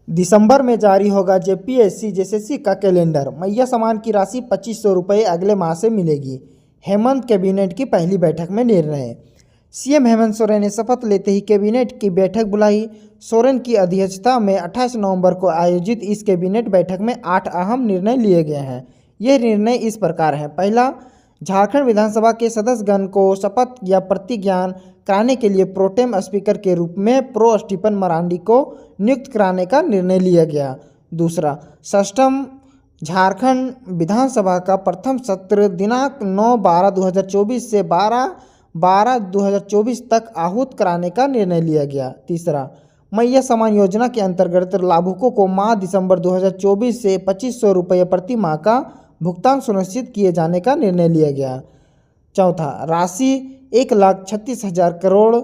दिसंबर में जारी होगा जेपीएससी जेएसएससी का कैलेंडर। मैया सामान की राशि 2500 रुपये अगले माह से मिलेगी। हेमंत कैबिनेट की पहली बैठक में निर्णय। सीएम हेमंत सोरेन ने शपथ लेते ही कैबिनेट की बैठक बुलाई। सोरेन की अध्यक्षता में 28 नवंबर को आयोजित इस कैबिनेट बैठक में 8 अहम निर्णय लिए गए हैं। ये निर्णय इस प्रकार हैं। पहला, झारखंड विधानसभा के सदस्यगण को शपथ या प्रतिज्ञान कराने के लिए प्रोटेम स्पीकर के रूप में प्रो स्टीफन मरांडी को नियुक्त कराने का निर्णय लिया गया। दूसरा, षष्ठम झारखंड विधानसभा का प्रथम सत्र दिनांक 9/12/2024 से 12/12/2024 तक आहूत कराने का निर्णय लिया गया। तीसरा, मैया सामान योजना के अंतर्गत लाभुकों को माह दिसंबर 2024 से 2500 रुपये प्रति माह का भुगतान सुनिश्चित किए जाने का निर्णय लिया गया। चौथा, राशि 1,36,000 करोड़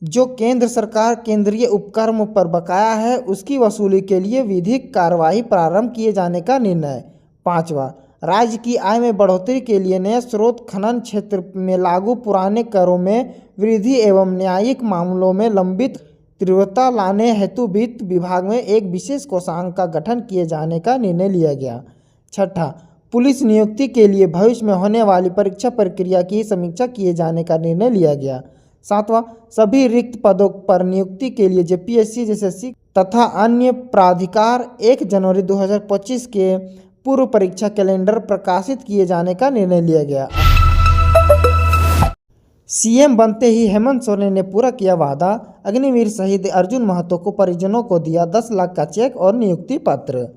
जो केंद्र सरकार केंद्रीय उपक्रम पर बकाया है उसकी वसूली के लिए विधिक कार्यवाही प्रारंभ किए जाने का निर्णय। पांचवा, राज्य की आय में बढ़ोतरी के लिए नए स्रोत खनन क्षेत्र में लागू पुराने करों में वृद्धि एवं न्यायिक मामलों में लंबित तीव्रता लाने हेतु वित्त विभाग में एक विशेष कोषांग का गठन किए जाने का निर्णय लिया गया। छठा, पुलिस नियुक्ति के लिए भविष्य में होने वाली परीक्षा प्रक्रिया की समीक्षा किए जाने का निर्णय लिया गया। सातवां, सभी रिक्त पदों पर नियुक्ति के लिए जेपीएससी जेएसएससी तथा अन्य प्राधिकार 1 जनवरी 2025 के पूर्व परीक्षा कैलेंडर प्रकाशित किए जाने का निर्णय लिया गया। सीएम बनते ही हेमंत सोरेन ने पूरा किया वादा। अग्निवीर शहीद अर्जुन महतो को परिजनों को दिया 10 लाख का चेक और नियुक्ति पत्र।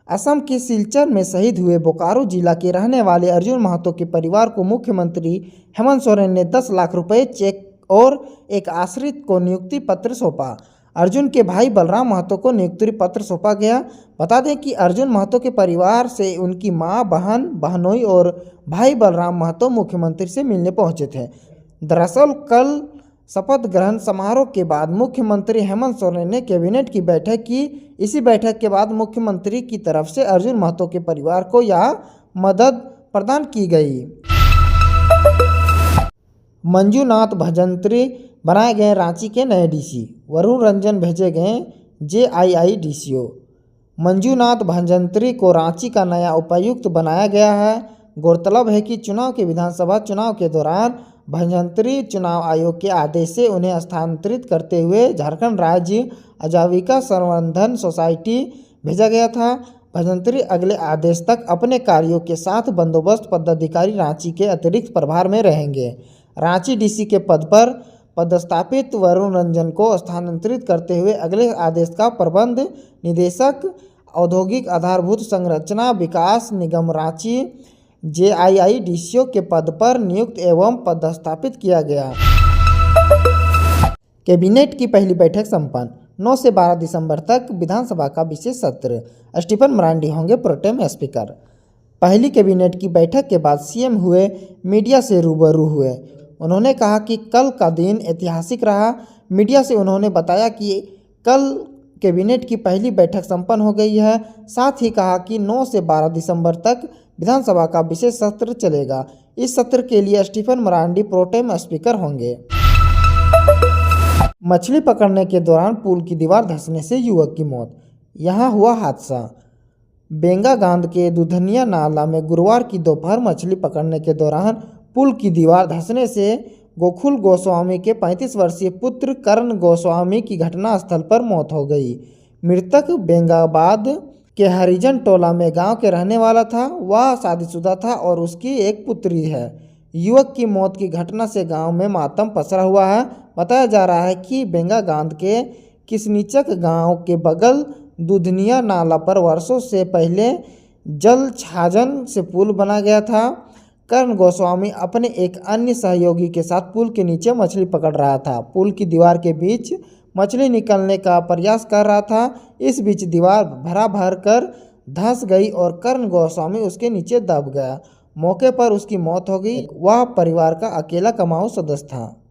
असम के सिलचर में शहीद हुए बोकारो जिला के रहने वाले अर्जुन महतो के परिवार को मुख्यमंत्री हेमंत सोरेन ने 10 लाख रुपए चेक और एक आश्रित को नियुक्ति पत्र सौंपा। अर्जुन के भाई बलराम महतो को नियुक्ति पत्र सौंपा गया। बता दें कि अर्जुन महतो के परिवार से उनकी मां, बहन, बहनोई और भाई बलराम महतो मुख्यमंत्री से मिलने पहुंचे थे। दरअसल कल शपथ ग्रहण समारोह के बाद मुख्यमंत्री हेमंत सोरेन ने कैबिनेट की बैठक की। इसी बैठक के बाद मुख्यमंत्री की तरफ से अर्जुन महतो के परिवार को यह मदद प्रदान की गई। मंजूनाथ भजंत्री बनाए गए रांची के नए डीसी। वरुण रंजन भेजे गए जेआईआई डीसीओ। मंजूनाथ भजंत्री को रांची का नया उपायुक्त बनाया गया है। गौरतलब है कि चुनाव के विधानसभा चुनाव के दौरान भजंत्री चुनाव आयोग के आदेश से उन्हें स्थानांतरित करते हुए झारखंड राज्य आजीविका संवर्धन सोसाइटी भेजा गया था। भजंत्री अगले आदेश तक अपने कार्यों के साथ बंदोबस्त पदाधिकारी रांची के अतिरिक्त प्रभार में रहेंगे। रांची डीसी के पद पर पदस्थापित वरुण रंजन को स्थानांतरित करते हुए अगले आदेश का प्रबंध निदेशक औद्योगिक आधारभूत संरचना विकास निगम रांची जेआईआई डीसीओ के पद पर नियुक्त एवं पदस्थापित किया गया। कैबिनेट की पहली बैठक संपन्न। 9 से 12 दिसंबर तक विधानसभा का विशेष सत्र। स्टीफन मरांडी होंगे प्रोटेम स्पीकर। पहली कैबिनेट की बैठक के बाद सीएम हुए मीडिया से रूबरू हुए। उन्होंने कहा कि कल का दिन ऐतिहासिक रहा। मीडिया से उन्होंने बताया कि कल कैबिनेट की पहली बैठक संपन्न हो गई है। साथ ही कहा कि 9 से 12 दिसंबर तक विधानसभा का विशेष सत्र चलेगा। इस सत्र के लिए स्टीफन मरांडी प्रोटेम स्पीकर होंगे। मछली पकड़ने के दौरान पुल की दीवार धंसने से युवक की मौत। यहां हुआ हादसा। बेंगागांध के दुधनिया नाला में गुरुवार की दोपहर मछली पकड़ने के दौरान पुल की दीवार धंसने से गोकुल गोस्वामी के 35 वर्षीय पुत्र कर्ण गोस्वामी की घटनास्थल पर मौत हो गई। मृतक बेंगाबाद के हरिजन टोला में गांव के रहने वाला था। वह शादीशुदा था और उसकी एक पुत्री है। युवक की मौत की घटना से गांव में मातम पसरा हुआ है। बताया जा रहा है कि बेंगागांध के किसनीचक गांव के बगल दुधनिया नाला पर वर्षों से पहले जल छाजन से पुल बना गया था। कर्ण गोस्वामी अपने एक अन्य सहयोगी के साथ पुल के नीचे मछली पकड़ रहा था। पुल की दीवार के बीच मछली निकलने का प्रयास कर रहा था। इस बीच दीवार भर कर धंस गई और कर्ण गोस्वामी उसके नीचे दब गया। मौके पर उसकी मौत हो गई। वह परिवार का अकेला कमाऊ सदस्य था।